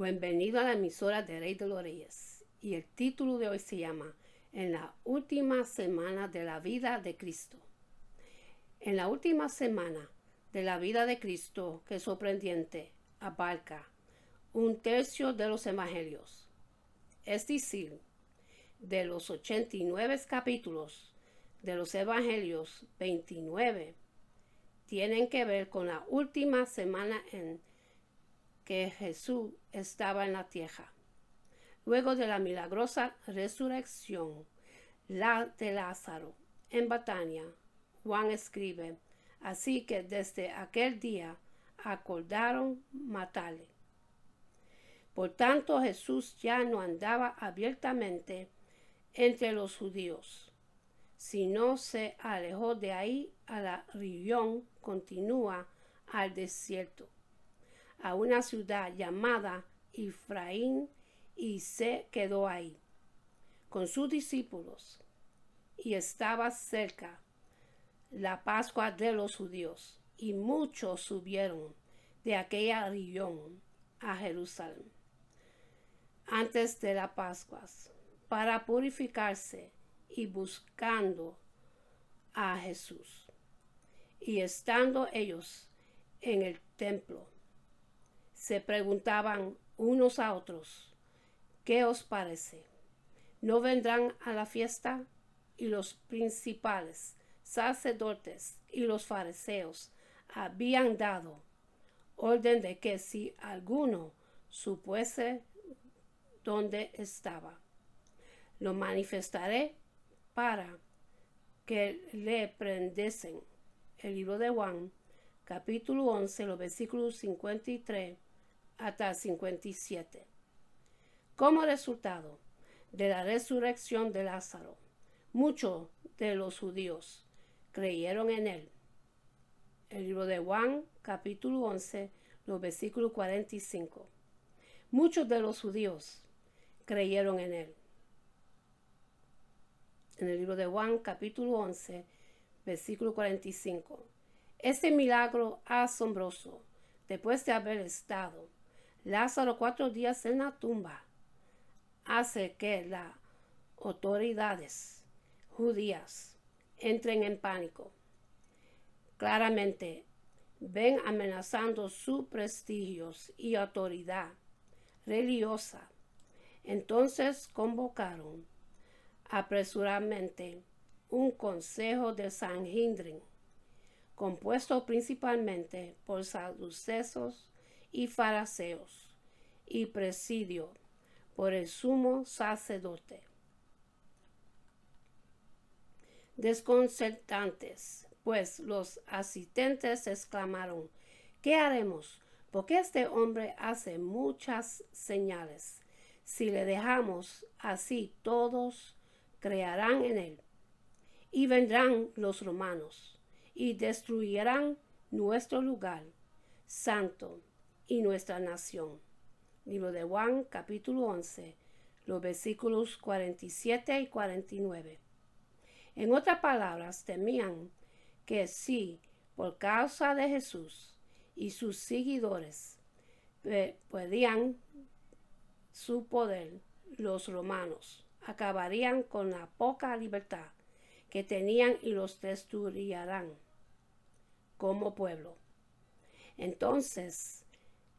Bienvenido a la emisora de Rey de los Reyes. Y el título de hoy se llama En la última semana de la vida de Cristo. En la última semana de la vida de Cristo, que sorprendente, abarca 1/3 de los evangelios. Es decir, de los 89 capítulos de los evangelios, 29 tienen que ver con la última semana en que Jesús estaba en la tierra. Luego de la milagrosa resurrección de Lázaro en Betania, Juan escribe: así que desde aquel día acordaron matarle. Por tanto, Jesús ya no andaba abiertamente entre los judíos, sino se alejó de ahí a la región continua al desierto, a una ciudad llamada Efraín, y se quedó ahí con sus discípulos. Y estaba cerca la Pascua de los judíos, y muchos subieron de aquella región a Jerusalén antes de la Pascua para purificarse y buscando a Jesús. Y estando ellos en el templo, se preguntaban unos a otros: ¿qué os parece? ¿No vendrán a la fiesta? Y los principales sacerdotes y los fariseos habían dado orden de que si alguno supiese dónde estaba, lo manifestaré para que le prendiesen. El libro de Juan, capítulo 11, los versículos 53 hasta 57. Como resultado de la resurrección de Lázaro, muchos de los judíos creyeron en él. El libro de Juan, capítulo 11, los versículos 45. Muchos de los judíos creyeron en él. En el libro de Juan, capítulo 11, versículo 45. Este milagro asombroso, después de haber estado Lázaro 4 días en la tumba, hace que las autoridades judías entren en pánico. Claramente ven amenazando su prestigio y autoridad religiosa. Entonces convocaron apresuradamente un consejo de Sanhedrin, compuesto principalmente por saduceos y fariseos, y presidido por el sumo sacerdote. Desconcertantes, pues, los asistentes exclamaron: ¿qué haremos? Porque este hombre hace muchas señales. Si le dejamos así, todos creerán en él. Y vendrán los romanos y destruirán nuestro lugar santo y nuestra nación. Libro de Juan, capítulo 11, los versículos 47 y 49. En otras palabras, temían que si por causa de Jesús y sus seguidores perdían su poder, los romanos acabarían con la poca libertad que tenían y los destruirían como pueblo. Entonces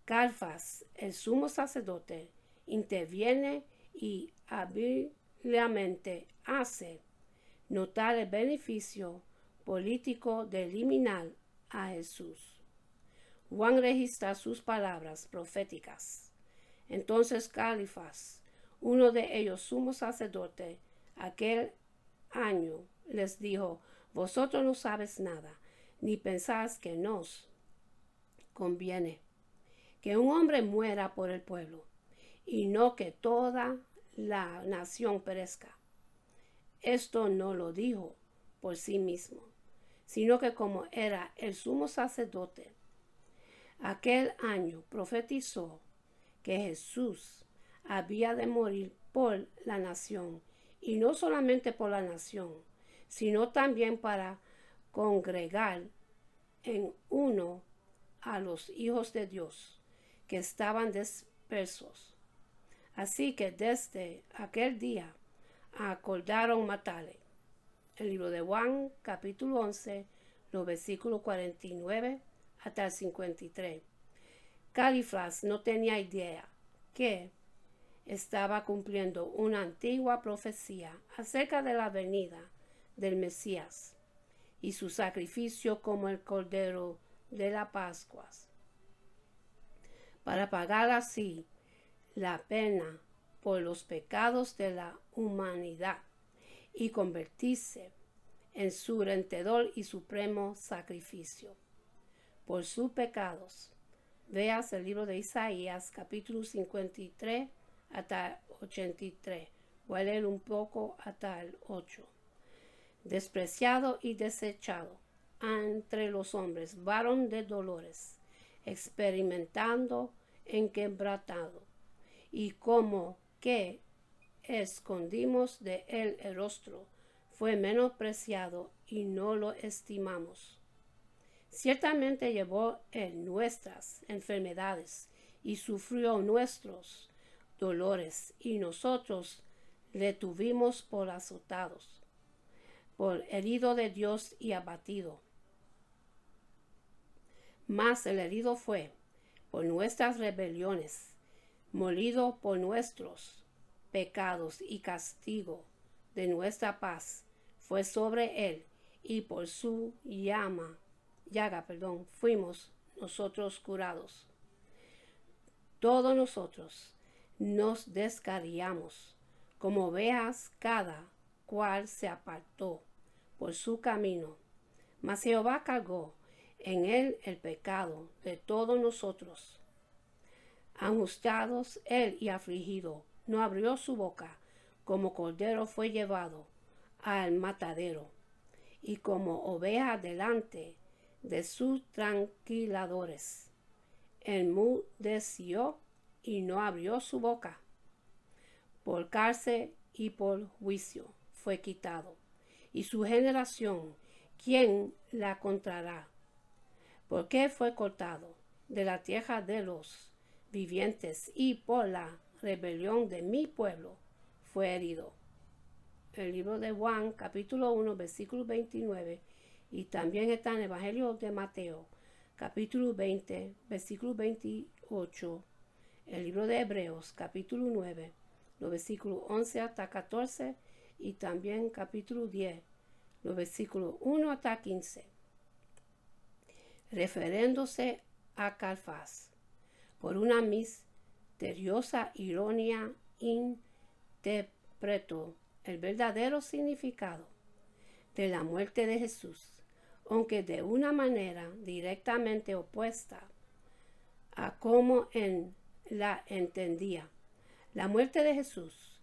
Caifás, el sumo sacerdote, interviene y hábilmente hace notar el beneficio político de eliminar a Jesús. Juan registra sus palabras proféticas. Entonces Caifás, uno de ellos sumo sacerdote, aquel año les dijo: vosotros no sabéis nada, ni pensáis que nos conviene que un hombre muera por el pueblo, y no que toda la nación perezca. Esto no lo dijo por sí mismo, sino que como era el sumo sacerdote, aquel año profetizó que Jesús había de morir por la nación, y no solamente por la nación, sino también para congregar en uno a los hijos de Dios que estaban dispersos. Así que desde aquel día acordaron matarle. El libro de Juan, capítulo 11, los versículos 49 hasta el 53. Caifás no tenía idea que estaba cumpliendo una antigua profecía acerca de la venida del Mesías y su sacrificio como el Cordero de la Pascua, para pagar así la pena por los pecados de la humanidad y convertirse en su redentor y supremo sacrificio por sus pecados. Veas el libro de Isaías, capítulo 53 hasta 83. Voy a leer un poco hasta el 8. Despreciado y desechado entre los hombres, varón de dolores, experimentando enquebrantado, y como que escondimos de él el rostro, fue menospreciado y no lo estimamos. Ciertamente llevó él nuestras enfermedades y sufrió nuestros dolores, y nosotros le tuvimos por azotados, por herido de Dios y abatido. Mas el herido fue por nuestras rebeliones, molido por nuestros pecados, y castigo de nuestra paz fue sobre él, y por su llaga, fuimos nosotros curados. Todos nosotros nos descarriamos, como ovejas, cada cual se apartó por su camino, mas Jehová cargó en él el pecado de todos nosotros. Angustiados él y afligido, no abrió su boca, como cordero fue llevado al matadero, y como oveja delante de sus tranquiladores, enmudeció y no abrió su boca. Por cárcel y por juicio fue quitado, y su generación, ¿quién la contará? Porque fue cortado de la tierra de los vivientes, y por la rebelión de mi pueblo fue herido. El libro de Juan, capítulo 1, versículo 29, y también está en el Evangelio de Mateo, capítulo 20, versículo 28, el libro de Hebreos, capítulo 9, los versículos 11 hasta 14, y también capítulo 10, los versículos 1 hasta 15. Refiriéndose a Caifás, por una misteriosa ironía, interpretó el verdadero significado de la muerte de Jesús, aunque de una manera directamente opuesta a cómo la entendía. La muerte de Jesús,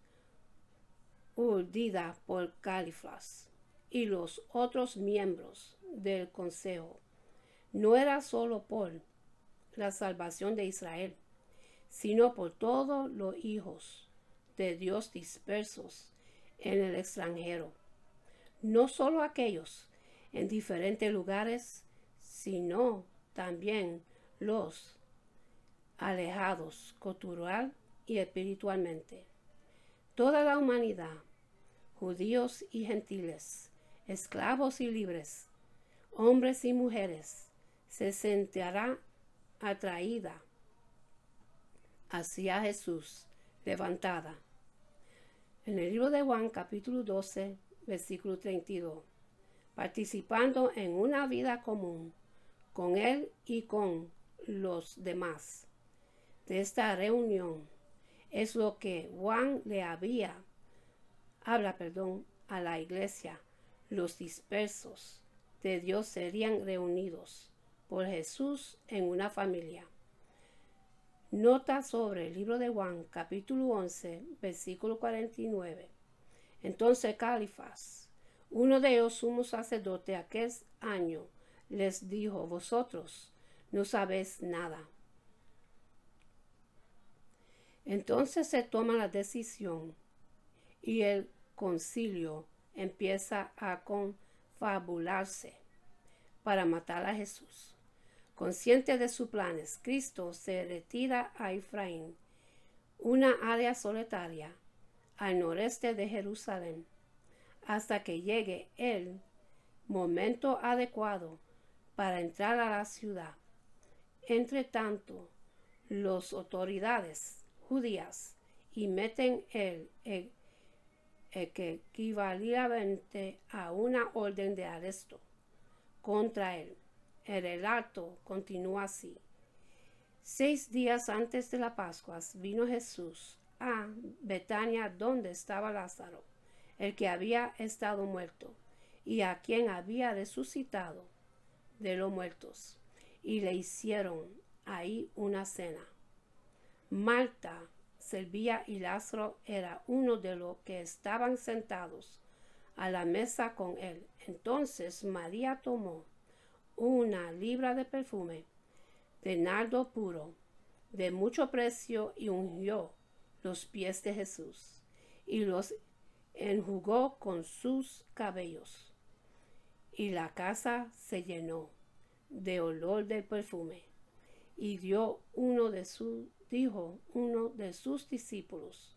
urdida por Caifás y los otros miembros del consejo, no era solo por la salvación de Israel, sino por todos los hijos de Dios dispersos en el extranjero, no solo aquellos en diferentes lugares, sino también los alejados cultural y espiritualmente. Toda la humanidad, judíos y gentiles, esclavos y libres, hombres y mujeres, se sentirá atraída hacia Jesús levantada. En el libro de Juan, capítulo 12, versículo 32, participando en una vida común con él y con los demás. De esta reunión es lo que Juan le habla a la iglesia. Los dispersos de Dios serían reunidos por Jesús en una familia. Nota sobre el libro de Juan, capítulo 11, versículo 49. Entonces Caifás, uno de los sumos sacerdotes aquel año, les dijo: vosotros no sabéis nada. Entonces se toma la decisión y el concilio empieza a confabularse para matar a Jesús. Consciente de sus planes, Cristo se retira a Efraín una área solitaria al noreste de Jerusalén, hasta que llegue el momento adecuado para entrar a la ciudad. Entre tanto, las autoridades judías emiten el que equivalente a una orden de arresto contra él. El relato continúa así. 6 días antes de la Pascua vino Jesús a Betania, donde estaba Lázaro, el que había estado muerto, y a quien había resucitado de los muertos, y le hicieron ahí una cena. Marta servía y Lázaro era uno de los que estaban sentados a la mesa con él. Entonces María tomó una libra de perfume de nardo puro, de mucho precio, y ungió los pies de Jesús, y los enjugó con sus cabellos. Y la casa se llenó de olor del perfume. Y dijo uno de sus discípulos,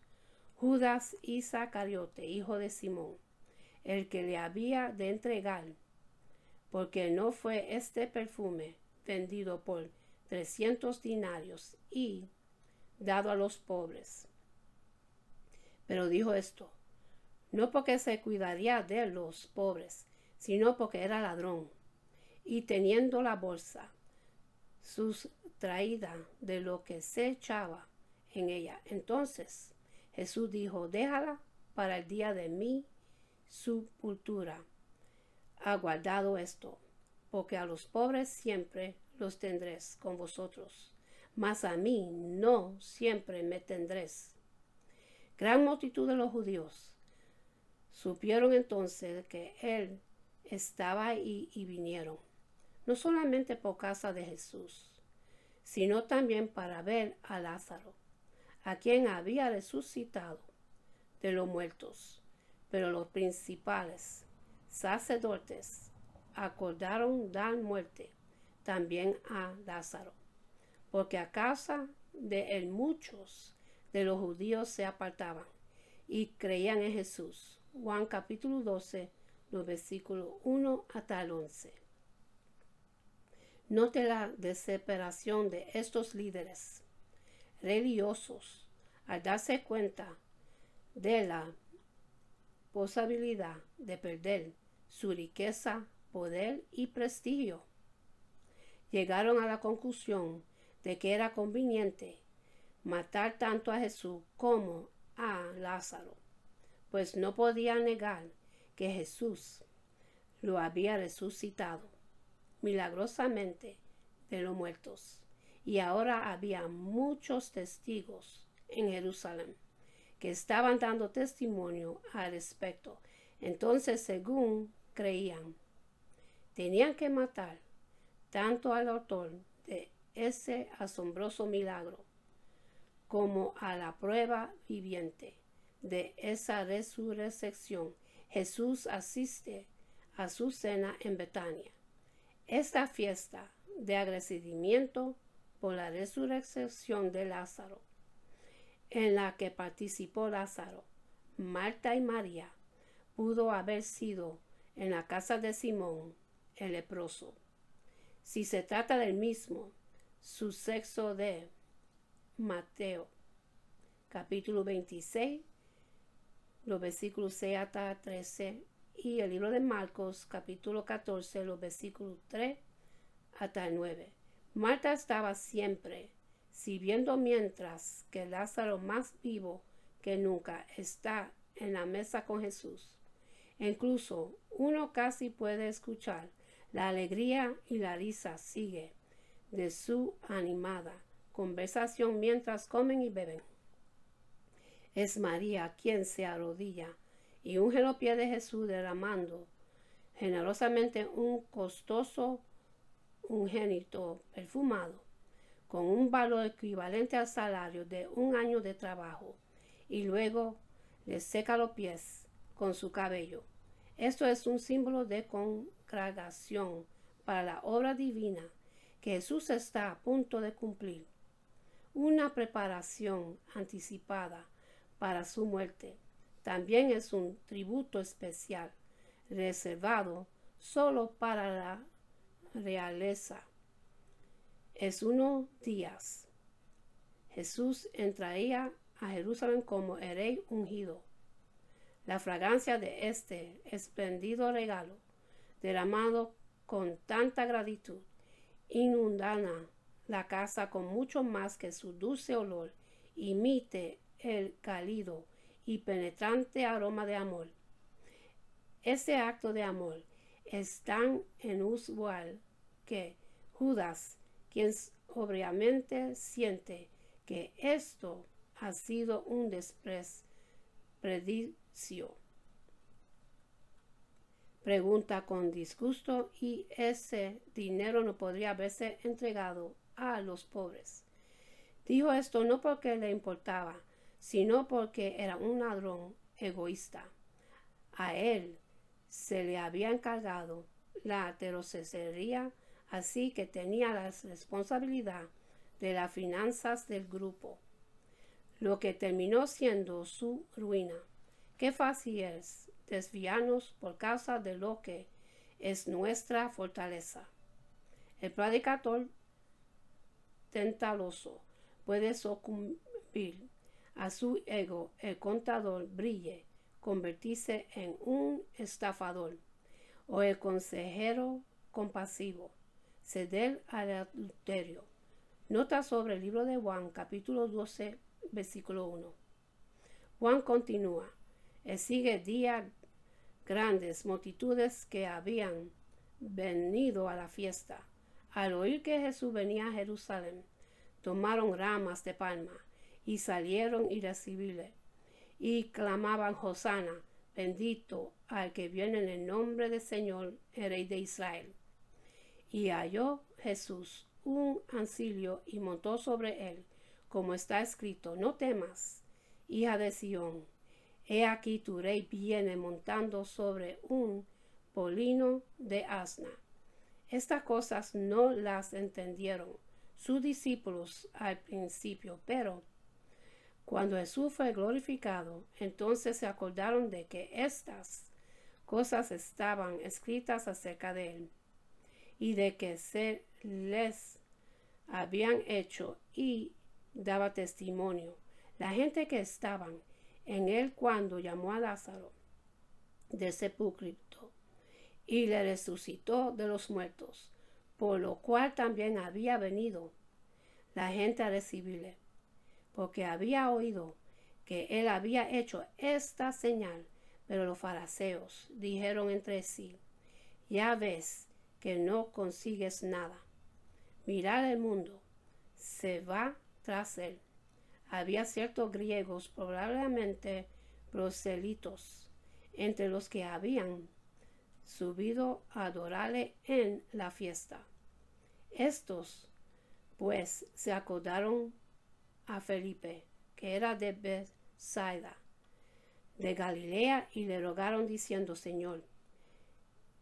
Judas Iscariote, hijo de Simón, el que le había de entregar, porque no fue este perfume vendido por 300 denarios y dado a los pobres. Pero dijo esto, no porque se cuidaría de los pobres, sino porque era ladrón, y teniendo la bolsa sustraída de lo que se echaba en ella. Entonces Jesús dijo, déjala para el día de mi sepultura. Ha guardado esto, porque a los pobres siempre los tendréis con vosotros, mas a mí no siempre me tendréis. Gran multitud de los judíos supieron entonces que él estaba ahí y vinieron, no solamente por causa de Jesús, sino también para ver a Lázaro, a quien había resucitado de los muertos. Pero los principales sacerdotes acordaron dar muerte también a Lázaro, porque a causa de él muchos de los judíos se apartaban y creían en Jesús. Juan capítulo 12, los versículos 1 hasta el 11. Note la desesperación de estos líderes religiosos al darse cuenta de la posibilidad de perder su riqueza, poder y prestigio. Llegaron a la conclusión de que era conveniente matar tanto a Jesús como a Lázaro, pues no podían negar que Jesús lo había resucitado milagrosamente de los muertos, y ahora había muchos testigos en Jerusalén que estaban dando testimonio al respecto. Entonces, según creían, tenían que matar tanto al autor de ese asombroso milagro como a la prueba viviente de esa resurrección. Jesús asiste a su cena en Betania. Esta fiesta de agradecimiento por la resurrección de Lázaro, en la que participó Lázaro, Marta y María, pudo haber sido en la casa de Simón el leproso, si se trata del mismo suceso de Mateo, capítulo 26, los versículos 6 hasta 13, y el libro de Marcos, capítulo 14, los versículos 3 hasta el 9. Marta estaba siempre sirviendo, mientras que Lázaro, más vivo que nunca, está en la mesa con Jesús. Incluso uno casi puede escuchar la alegría y la risa sigue de su animada conversación mientras comen y beben. Es María quien se arrodilla y unge los pies de Jesús, derramando generosamente un costoso ungüento perfumado con un valor equivalente al salario de un año de trabajo, y luego le seca los pies con su cabello. Esto es un símbolo de consagración para la obra divina que Jesús está a punto de cumplir. una preparación anticipada para su muerte. También es un tributo especial, reservado solo para la realeza. Es unos días. Jesús entraría a Jerusalén como el rey ungido. La fragancia de este espléndido regalo, derramado con tanta gratitud, inundana la casa con mucho más que su dulce olor, imite el cálido y penetrante aroma de amor. Este acto de amor es tan inusual que Judas, quien obviamente siente que esto ha sido un desperdicio, pregunta con disgusto, y ese dinero no podría haberse entregado a los pobres. Dijo esto no porque le importaba, sino porque era un ladrón egoísta. A él se le había encargado la tesorería, así que tenía la responsabilidad de las finanzas del grupo, lo que terminó siendo su ruina. Qué fácil es desviarnos por causa de lo que es nuestra fortaleza. El predicador tentaloso puede sucumbir a su ego, el contador brille, convertirse en un estafador, o el consejero compasivo, ceder al adulterio. Nota sobre el libro de Juan, capítulo 12, versículo 1. Juan continúa: sigue día grandes multitudes que habían venido a la fiesta. Al oír que Jesús venía a Jerusalén, tomaron ramas de palma y salieron a recibirle, y clamaban: Hosana, bendito al que viene en el nombre del Señor, el Rey de Israel. Y halló Jesús un ancillo y montó sobre él, como está escrito: no temas, hija de Sión, he aquí tu rey viene montando sobre un polino de asna. Estas cosas no las entendieron sus discípulos al principio, pero cuando Jesús fue glorificado, entonces se acordaron de que estas cosas estaban escritas acerca de él, y de que se les habían hecho, y daba testimonio la gente que estaban en él cuando llamó a Lázaro del sepulcro y le resucitó de los muertos, por lo cual también había venido la gente a recibirle, porque había oído que él había hecho esta señal. Pero los fariseos dijeron entre sí: ya ves que no consigues nada. Mirad, el mundo se va tras él. Había ciertos griegos, probablemente proselitos, entre los que habían subido a adorarle en la fiesta. Estos, pues, se acordaron a Felipe, que era de Bethsaida, de Galilea, y le rogaron diciendo: Señor,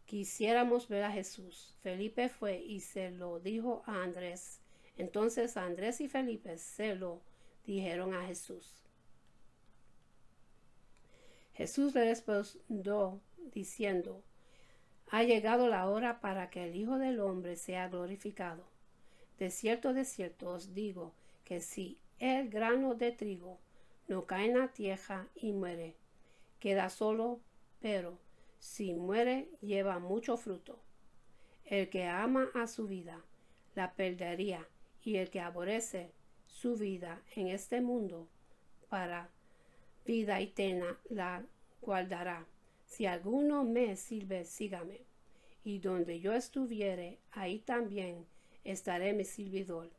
quisiéramos ver a Jesús. Felipe fue y se lo dijo a Andrés. Entonces Andrés y Felipe se lo dijeron a Jesús. Jesús le respondió diciendo: ha llegado la hora para que el Hijo del Hombre sea glorificado. De cierto os digo que si el grano de trigo no cae en la tierra y muere, queda solo, pero si muere, lleva mucho fruto. El que ama a su vida la perdería, y el que aborrece su vida en este mundo para vida eterna la guardará. Si alguno me sirve, sígame, y donde yo estuviere, ahí también estaré mi servidor.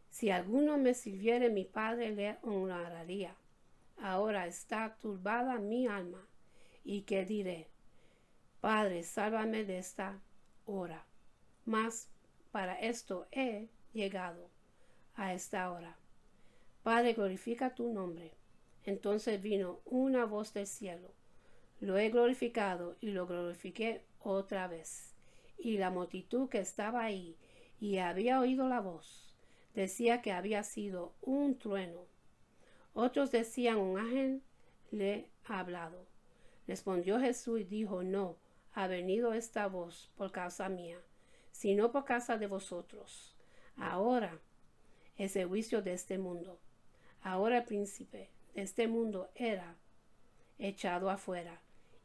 Si alguno me sirviere, mi Padre le honraría. Ahora está turbada mi alma, y qué diré: Padre, sálvame de esta hora. Mas para esto he llegado a esta hora. Padre, glorifica tu nombre. Entonces vino una voz del cielo: lo he glorificado y lo glorifiqué otra vez. Y la multitud que estaba ahí y había oído la voz decía que había sido un trueno. Otros decían un ángel le ha hablado. Respondió Jesús y dijo, no ha venido esta voz por causa mía, sino por causa de vosotros. Ahora es el juicio de este mundo. Ahora el príncipe de este mundo era echado afuera,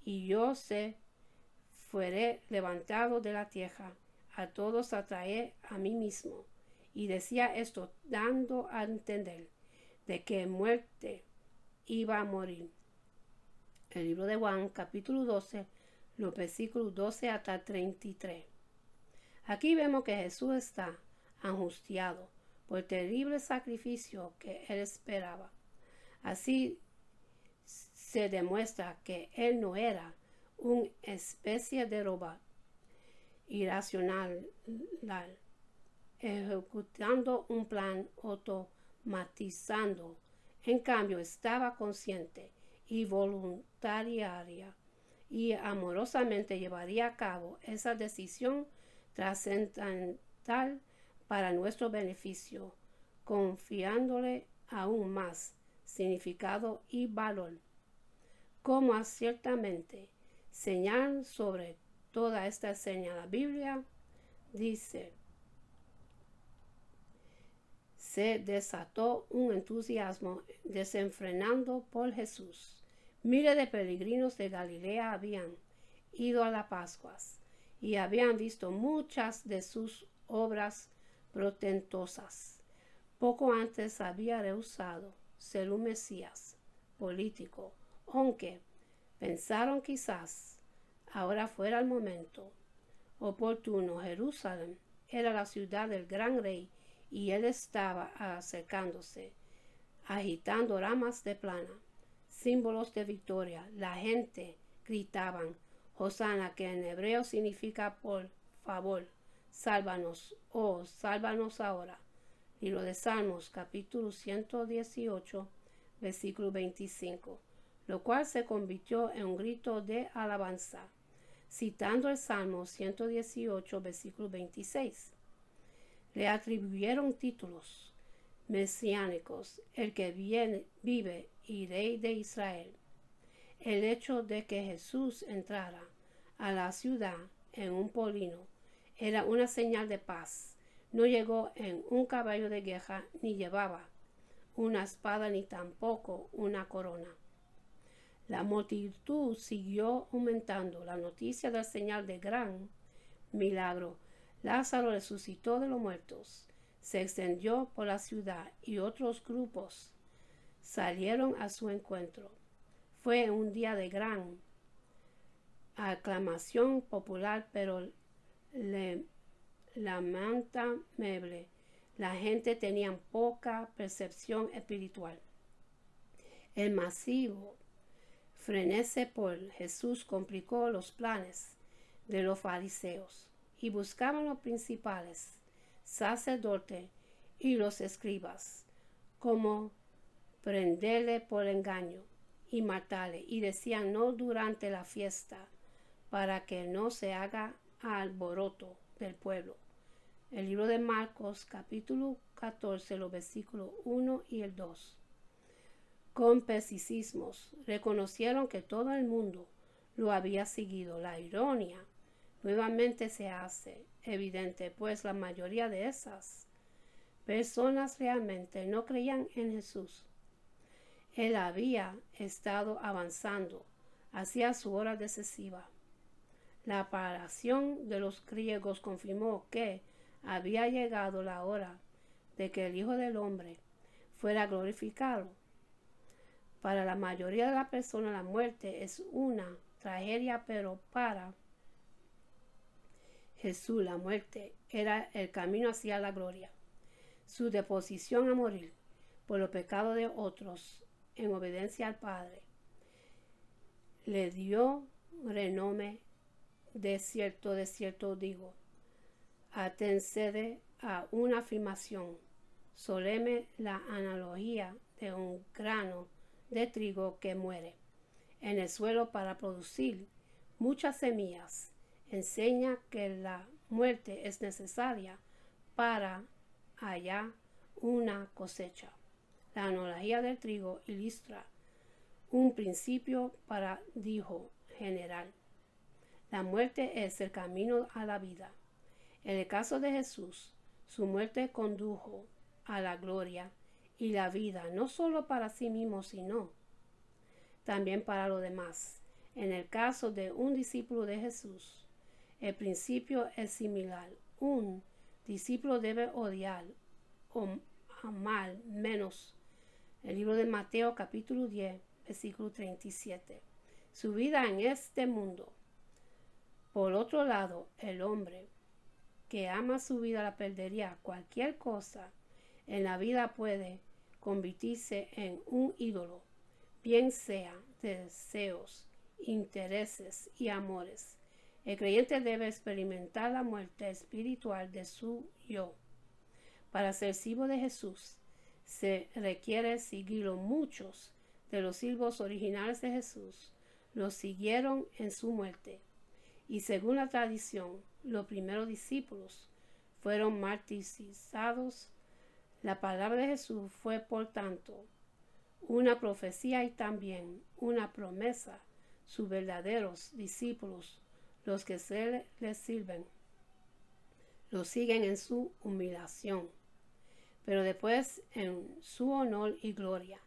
y yo fuere levantado de la tierra, a todos atraer a mí mismo. Y decía esto dando a entender de que muerte iba a morir. El libro de Juan, capítulo 12, los versículos 12 hasta 33. Aquí vemos que Jesús está angustiado por el terrible sacrificio que él esperaba. Así se demuestra que él no era una especie de robot irracional ejecutando un plan automatizando. En cambio, estaba consciente y voluntaria y amorosamente llevaría a cabo esa decisión trascendental para nuestro beneficio, confiándole aún más significado y valor. Como ciertamente señal sobre toda esta escena, la Biblia dice, se desató un entusiasmo desenfrenado por Jesús. Miles de peregrinos de Galilea habían ido a las Pascuas y habían visto muchas de sus obras portentosas. Poco antes había rehusado ser un Mesías político, aunque pensaron quizás ahora fuera el momento oportuno. Jerusalén era la ciudad del gran rey y él estaba acercándose, agitando ramas de plana, símbolos de victoria. La gente gritaban, Hosana, que en hebreo significa por favor, sálvanos, oh, sálvanos ahora. Libro de Salmos, capítulo 118, versículo 25, lo cual se convirtió en un grito de alabanza, citando el Salmo 118, versículo 26. Le atribuyeron títulos mesiánicos, el que vive y rey de Israel. El hecho de que Jesús entrara a la ciudad en un polino era una señal de paz. No llegó en un caballo de guerra, ni llevaba una espada, ni tampoco una corona. La multitud siguió aumentando. La noticia del señal de gran milagro, Lázaro resucitó de los muertos, se extendió por la ciudad y otros grupos salieron a su encuentro. Fue un día de gran aclamación popular, pero lamentable, la gente tenía poca percepción espiritual. El masivo frenesí por Jesús complicó los planes de los fariseos y buscaban los principales sacerdotes y los escribas como prenderle por engaño y matarle, y decían no durante la fiesta para que no se haga alboroto del pueblo. El libro de Marcos capítulo 14, los versículos 1 y el 2. Con pesimismos reconocieron que todo el mundo lo había seguido. La ironía nuevamente se hace evidente, pues la mayoría de esas personas realmente no creían en Jesús. Él había estado avanzando hacia su hora decisiva. La aparición de los griegos confirmó que había llegado la hora de que el Hijo del Hombre fuera glorificado. Para la mayoría de las personas la muerte es una tragedia, pero para Jesús la muerte era el camino hacia la gloria. Su disposición a morir por los pecados de otros en obediencia al Padre le dio renombre. De cierto digo, antecede a una afirmación solemne la analogía de un grano de trigo que muere en el suelo para producir muchas semillas. Enseña que la muerte es necesaria para hallar una cosecha. La analogía del trigo ilustra un principio paradigmático general. La muerte es el camino a la vida. En el caso de Jesús, su muerte condujo a la gloria y la vida, no solo para sí mismo, sino también para los demás. En el caso de un discípulo de Jesús, el principio es similar. Un discípulo debe odiar o amar menos. El libro de Mateo capítulo 10, versículo 37. Su vida en este mundo. Por otro lado, el hombre que ama su vida la perdería. Cualquier cosa en la vida puede convertirse en un ídolo, bien sea deseos, intereses y amores. El creyente debe experimentar la muerte espiritual de su yo. Para ser siervo de Jesús, se requiere seguirlo. Muchos de los siervos originales de Jesús lo siguieron en su muerte. Y según la tradición, los primeros discípulos fueron martirizados. La palabra de Jesús fue, por tanto, una profecía y también una promesa. Sus verdaderos discípulos, los que se les sirven, lo siguen en su humillación, pero después en su honor y gloria.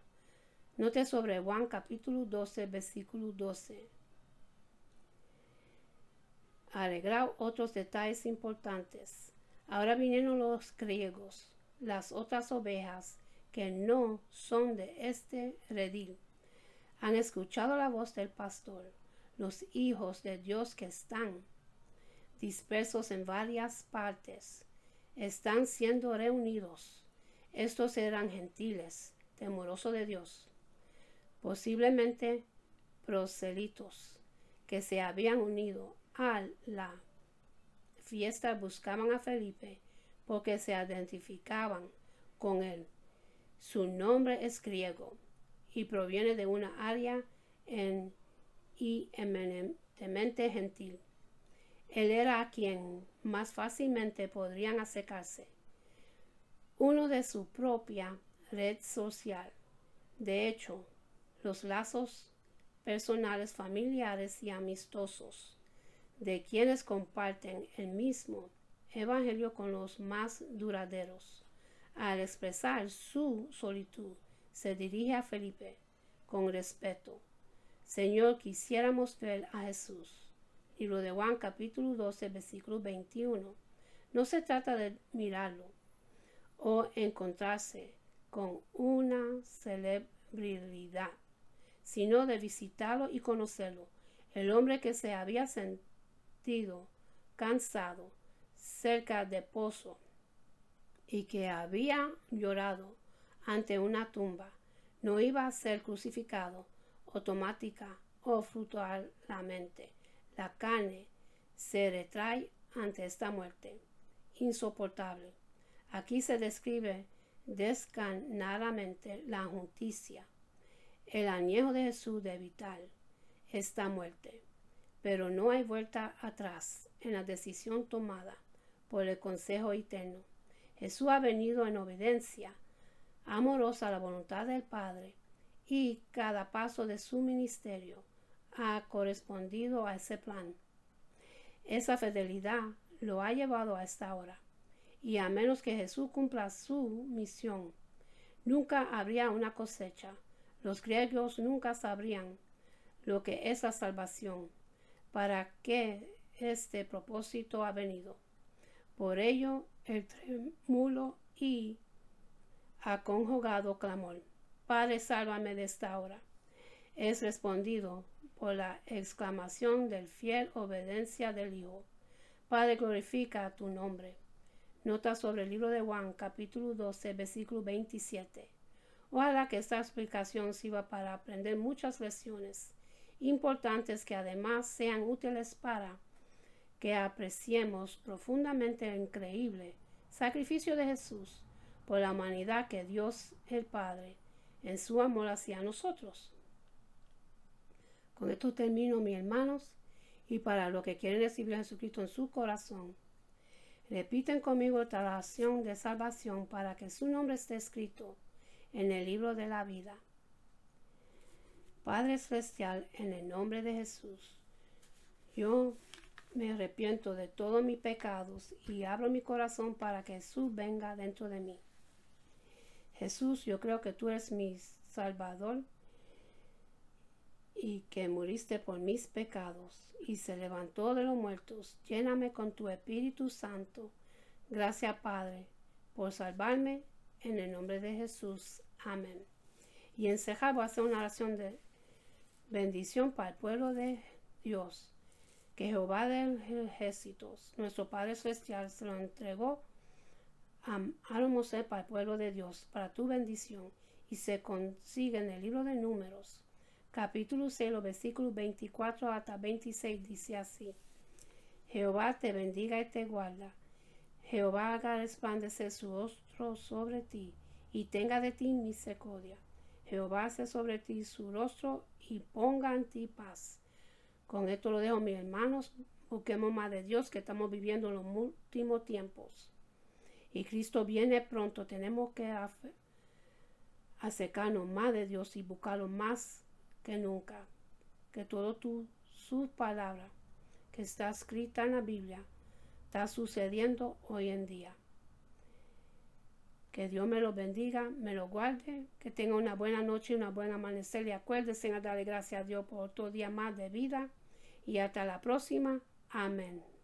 Note sobre Juan capítulo 12, versículo 12. Agregar otros detalles importantes. Ahora vinieron los griegos, las otras ovejas que no son de este redil. Han escuchado la voz del pastor, los hijos de Dios que están dispersos en varias partes, están siendo reunidos. Estos eran gentiles, temerosos de Dios, posiblemente proselitos, que se habían unido a la fiesta. Buscaban a Felipe porque se identificaban con él. Su nombre es griego y proviene de una área eminentemente gentil. Él era a quien más fácilmente podrían acercarse, uno de su propia red social. De hecho, los lazos personales, familiares y amistosos de quienes comparten el mismo evangelio con los más duraderos. Al expresar su solitud, se dirige a Felipe con respeto. Señor, quisiéramos ver a Jesús. Libro de Juan capítulo 12, versículo 21. No se trata de mirarlo o encontrarse con una celebridad, sino de visitarlo y conocerlo. El hombre que se había sentido cansado cerca del pozo y que había llorado ante una tumba, no iba a ser crucificado automática o fructuosamente. La carne se retrae ante esta muerte insoportable. Aquí se describe descarnadamente la justicia, el añejo de Jesús de evitar esta muerte. Pero no hay vuelta atrás en la decisión tomada por el consejo eterno. Jesús ha venido en obediencia amorosa a la voluntad del Padre y cada paso de su ministerio ha correspondido a ese plan. Esa fidelidad lo ha llevado a esta hora, y a menos que Jesús cumpla su misión, nunca habría una cosecha. Los griegos nunca sabrían lo que es la salvación, para qué este propósito ha venido. Por ello, el trémulo y aconjugado clamor, Padre, sálvame de esta hora, es respondido por la exclamación del fiel obediencia del Hijo. Padre, glorifica tu nombre. Nota sobre el libro de Juan, capítulo 12, versículo 27. Ojalá que esta explicación sirva para aprender muchas lecciones importantes que además sean útiles para que apreciemos profundamente el increíble sacrificio de Jesús por la humanidad que Dios el Padre en su amor hacia nosotros. Con esto termino, mis hermanos, y para los que quieren recibir a Jesucristo en su corazón, Repiten conmigo esta oración de salvación para que su nombre esté escrito en el libro de la vida. Padre Celestial, en el nombre de Jesús, yo me arrepiento de todos mis pecados y abro mi corazón para que Jesús venga dentro de mí. Jesús, yo creo que tú eres mi Salvador y que muriste por mis pecados y se levantó de los muertos. Lléname con tu Espíritu Santo. Gracias, Padre, por salvarme en el nombre de Jesús. Amén. Y en cejar voy a hacer una oración de bendición para el pueblo de Dios. Que Jehová de ejércitos, nuestro Padre Celestial, se lo entregó a Aarón Mosés para el pueblo de Dios, para tu bendición. Y se consigue en el libro de Números, capítulo 6, los versículos 24 hasta 26, dice así. Jehová te bendiga y te guarda. Jehová haga resplandecer su rostro sobre ti y tenga de ti misericordia. Jehová hace sobre ti su rostro y ponga en ti paz. Con esto lo dejo, mis hermanos. Busquemos más de Dios, que estamos viviendo en los últimos tiempos. Y Cristo viene pronto. Tenemos que acercarnos más de Dios y buscarlo más que nunca. Que todo su palabra que está escrita en la Biblia está sucediendo hoy en día. Que Dios me lo bendiga, me lo guarde, que tenga una buena noche y una buena amanecer. Y acuérdense a darle gracias a Dios por otro día más de vida. Y hasta la próxima. Amén.